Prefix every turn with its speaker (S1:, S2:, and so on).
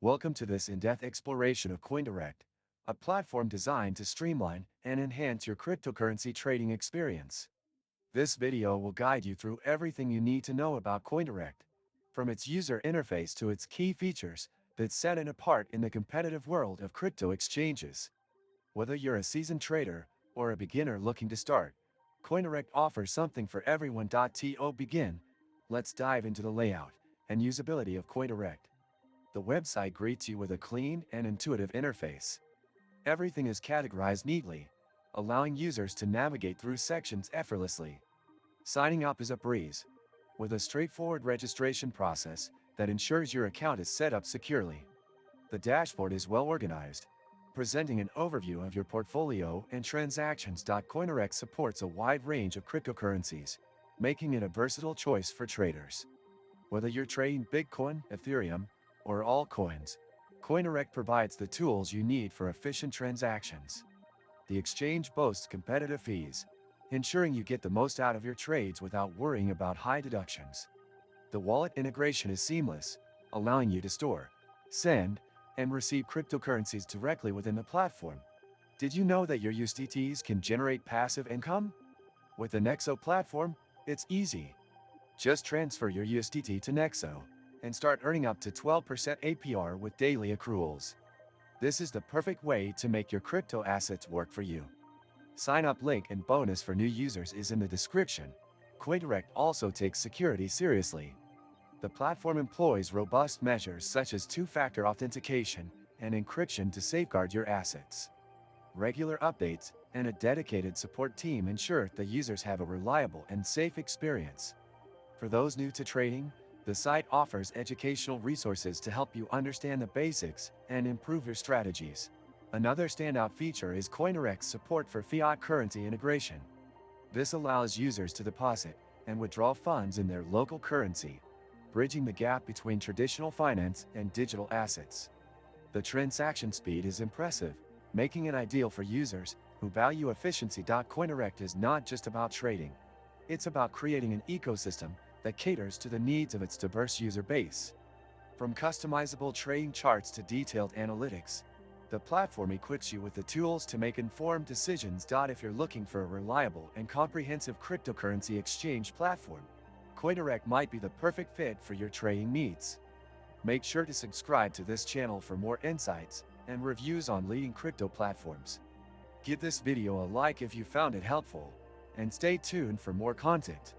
S1: Welcome to this in-depth exploration of CoinDirect, a platform designed to streamline and enhance your cryptocurrency trading experience. This video will guide you through everything you need to know about CoinDirect, from its user interface to its key features that set it apart in the competitive world of crypto exchanges. Whether you're a seasoned trader or a beginner looking to start, CoinDirect offers something for everyone. To begin, let's dive into the layout and usability of CoinDirect. The website greets you with a clean and intuitive interface. Everything is categorized neatly, allowing users to navigate through sections effortlessly. Signing up is a breeze, with a straightforward registration process that ensures your account is set up securely. The dashboard is well organized, presenting an overview of your portfolio and transactions. CoinDirect supports a wide range of cryptocurrencies, making it a versatile choice for traders. Whether you're trading Bitcoin, Ethereum, or altcoins, CoinDirect provides the tools you need for efficient transactions. The exchange boasts competitive fees, ensuring you get the most out of your trades without worrying about high deductions. The wallet integration is seamless, allowing you to store, send, and receive cryptocurrencies directly within the platform. Did you know that your USDTs can generate passive income? With the Nexo platform, it's easy. Just transfer your USDT to Nexo and start earning up to 12% APR with daily accruals. This is the perfect way to make your crypto assets work for you. Sign up link and bonus for new users is in the description. CoinDirect also takes security seriously. The platform employs robust measures such as two-factor authentication and encryption to safeguard your assets. Regular updates and a dedicated support team ensure that users have a reliable and safe experience. For those new to trading, the site offers educational resources to help you understand the basics and improve your strategies. Another standout feature is CoinDirect's support for fiat currency integration. This allows users to deposit and withdraw funds in their local currency, bridging the gap between traditional finance and digital assets. The transaction speed is impressive, making it ideal for users who value efficiency. CoinDirect is not just about trading. It's about creating an ecosystem that caters to the needs of its diverse user base. From customizable trading charts to detailed analytics, the platform equips you with the tools to make informed decisions. If you're looking for a reliable and comprehensive cryptocurrency exchange platform, CoinDirect might be the perfect fit for your trading needs. Make sure to subscribe to this channel for more insights and reviews on leading crypto platforms. Give this video a like if you found it helpful, and stay tuned for more content.